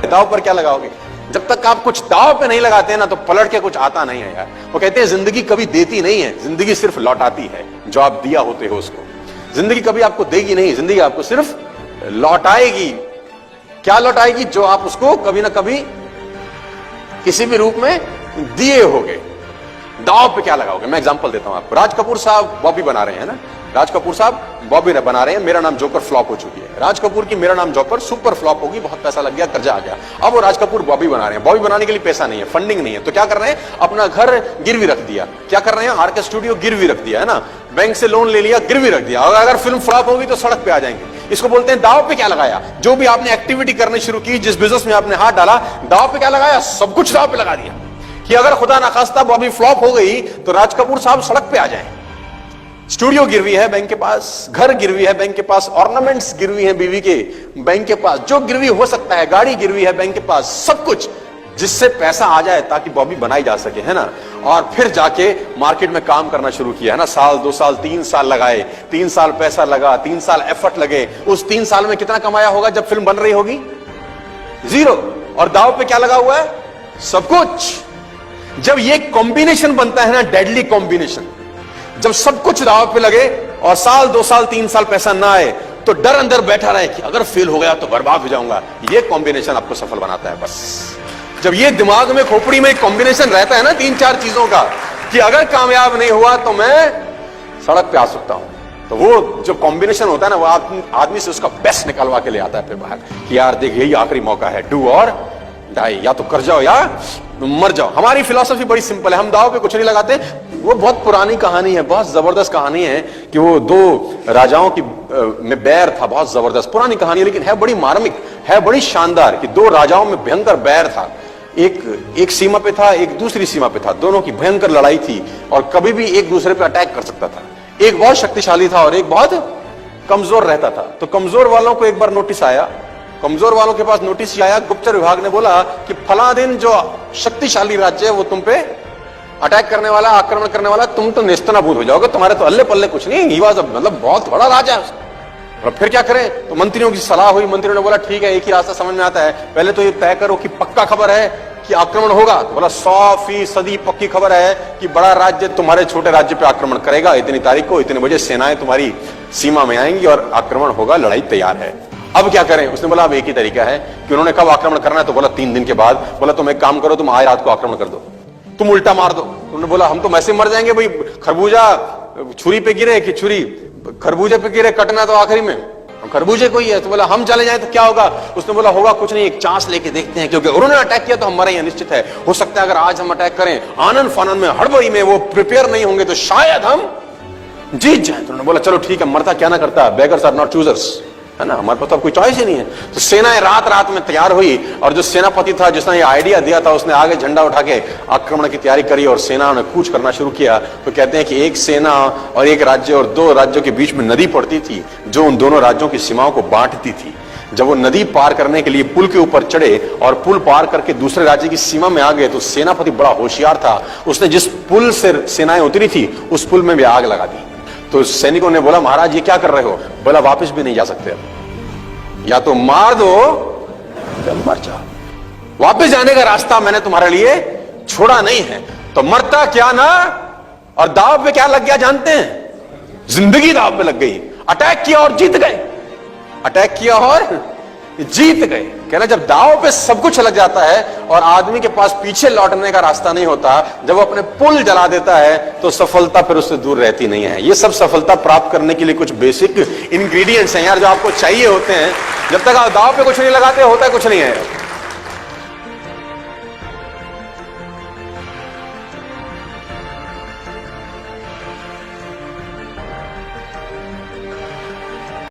दाव पर क्या लगाओगे? जब तक आप कुछ दाव पे नहीं लगाते ना तो पलट के कुछ आता नहीं है यार। वो कहते हैं जिंदगी कभी देती नहीं है, जिंदगी सिर्फ लौटाती है जो आप दिया होते हो उसको। जिंदगी कभी आपको देगी नहीं, जिंदगी आपको सिर्फ लौटाएगी। क्या लौटाएगी? जो आप उसको कभी ना कभी किसी भी रूप में दिए होगे। दाव पे क्या लगाओगे? मैं एग्जांपल देता हूं आपको। राज कपूर साहब बॉबी बना रहे हैं ना, राज कपूर साहब बॉबी बना रहे हैं। मेरा नाम जोकर फ्लॉप हो चुकी है। राज कपूर की मेरा नाम जोकर सुपर फ्लॉप होगी, बहुत पैसा लग गया, कर्जा आ गया। अब वो राज कपूर बॉबी बना रहे हैं। बॉबी बनाने के लिए पैसा नहीं है, फंडिंग नहीं है, तो क्या कर रहे हैं? अपना घर गिरवी रख दिया। क्या कर रहे हैं? आरके स्टूडियो गिरवी रख दिया है ना, बैंक से लोन ले लिया, गिरवी रख दिया। और अगर फिल्म फ्लॉप होगी तो सड़क पे आ जाएंगे। इसको बोलते हैं दाव पे क्या लगाया। जो भी आपने एक्टिविटी करनी शुरू की, जिस बिजनेस में आपने हाथ डाला, दाव पे क्या लगाया? सब कुछ दाव पे लगा दिया कि अगर खुदा ना खास्ता बॉबी फ्लॉप हो गई तो राज कपूर साहब सड़क पे आ जाएं। स्टूडियो गिरवी है बैंक के पास, घर गिरवी है बैंक के पास, ऑर्नामेंट्स गिरवी है बीवी के बैंक के पास, जो गिरवी हो सकता है, गाड़ी गिरवी है बैंक के पास, सब कुछ जिससे पैसा आ जाए ताकि बॉबी बनाई जा सके, है ना। और फिर जाके मार्केट में काम करना शुरू किया, है ना। साल 2 साल 3 साल लगाए, 3 साल पैसा लगा, 3 साल एफर्ट लगे। उस 3 साल में कितना कमाया होगा जब फिल्म बन रही होगी? 0। और दाव पे क्या लगा हुआ है? सब कुछ। जब ये कॉम्बिनेशन बनता है ना, डेडली कॉम्बिनेशन, जब सब कुछ दाव पे लगे और साल 2 साल 3 साल पैसा ना आए तो डर अंदर बैठा रहे कि अगर फेल हो गया तो बर्बाद हो जाऊंगा, ये कॉम्बिनेशन आपको सफल बनाता है। बस जब ये दिमाग में, खोपड़ी में कॉम्बिनेशन रहता है ना 3-4 चीजों का कि अगर कामयाब नहीं हुआ तो मैं सड़क पे आ सकता हूं, तो वो जो कॉम्बिनेशन होता है ना, वो आदमी से उसका बेस्ट निकलवा के ले आता है फिर बाहर कि यार देख यही आखिरी मौका है, डू और डाई, या तो कर जाओ या मर जाओ। हमारी फिलॉसफी बड़ी सिंपल है, हम दाव पे कुछ नहीं लगाते। वो बहुत पुरानी कहानी है, बहुत जबरदस्त कहानी है कि वो 2 राजाओं की में बैर था, बहुत जबरदस्त पुरानी कहानी है, लेकिन है बड़ी मार्मिक, है बड़ी शानदार कि 2 राजाओं में भयंकर बैर था। एक सीमा पे था, एक दूसरी सीमा पे था, दोनों की भयंकर लड़ाई थी और कभी भी एक दूसरे पे अटैक कर सकता था। एक बहुत शक्तिशाली था और एक बहुत कमजोर रहता था। तो कमजोर वालों को एक बार नोटिस आया, कमजोर वालों के पास नोटिस आया, गुप्तचर विभाग ने बोला कि फला दिन जो शक्तिशाली राज्य है वो तुम पे अटैक करने वाला, आक्रमण करने वाला, तुम तो नेस्तनाबूद हो जाओगे, तुम्हारे तो अल्ले पल्ले कुछ नहीं। ही वाज मतलब बहुत बड़ा राजा है। और फिर क्या करें? तो मंत्रियों की सलाह हुई। मंत्रियों ने बोला ठीक है, एक ही रास्ता समझ में आता है, पहले तो ये तय करो कि पक्का खबर है कि आक्रमण होगा। तो बोला 100% पक्की खबर है कि बड़ा राज्य तुम्हारे छोटे राज्य पे आक्रमण करेगा, इतनी तारीख को इतने बजे सेनाएं तुम्हारी सीमा में आएंगी और आक्रमण होगा, लड़ाई तैयार है। अब क्या करें? उसने बोला अब एक ही तरीका है कि उन्होंने कब आक्रमण करना है, तो बोला 3 दिन के बाद। बोला तुम एक काम करो, तुम आज रात को आक्रमण कर दो, तुम उल्टा मार दो। उन्होंने बोला हम तो ऐसे मर जाएंगे भाई, खरबूजा छुरी पे गिरे कि छुरी खरबूजे पे गिरे, कटना तो आखिरी में खरबूजे को ही है। तो बोला हम चले जाए तो क्या होगा? उसने बोला होगा कुछ नहीं, एक चांस लेके देखते हैं, क्योंकि उन्होंने अटैक किया तो हम मरे हैं निश्चित है। हो सकता है अगर आज हम अटैक करें आनंद फानंद में, हड़बड़ी में, वो प्रिपेयर नहीं होंगे तो शायद हम जीत जाए। तो उन्होंने बोला चलो ठीक है, मरता क्या ना करता, बेगर्स आर नॉट चूजर्स, है ना, हमारे पास तो कोई चॉइस ही नहीं है। तो सेनाएं रात में तैयार हुई और जो सेनापति था जिसने ये आइडिया दिया था उसने आगे झंडा उठा के आक्रमण की तैयारी करी और सेना ने कूच करना शुरू किया। तो कहते हैं कि एक सेना और एक राज्य और 2 राज्यों के बीच में नदी पड़ती थी जो उन दोनों राज्यों की सीमाओं को बांटती थी। जब वो नदी पार करने के लिए पुल के ऊपर चढ़े और पुल पार करके दूसरे राज्य की सीमा में आ गए तो सेनापति बड़ा होशियार था, उसने जिस पुल से सेनाएं उतरी थी उस पुल में भी आग लगा दी। तो सैनिकों ने बोला महाराज ये क्या कर रहे हो? बोला वापस भी नहीं जा सकते, अब या तो मार दो या मर जाओ, वापस जाने का रास्ता मैंने तुम्हारे लिए छोड़ा नहीं है। तो मरता क्या ना, और दाव पे क्या लग गया जानते हैं? जिंदगी दाव पे लग गई। अटैक किया और जीत गए, अटैक किया और जीत गए। कहना जब दाव पे सब कुछ लग जाता है और आदमी के पास पीछे लौटने का रास्ता नहीं होता, जब वो अपने पुल जला देता है तो सफलता फिर उससे दूर रहती नहीं है। ये सब सफलता प्राप्त करने के लिए कुछ बेसिक इंग्रेडिएंट्स हैं यार जो आपको चाहिए होते हैं। जब तक आप दाव पे कुछ नहीं लगाते होता कुछ नहीं है।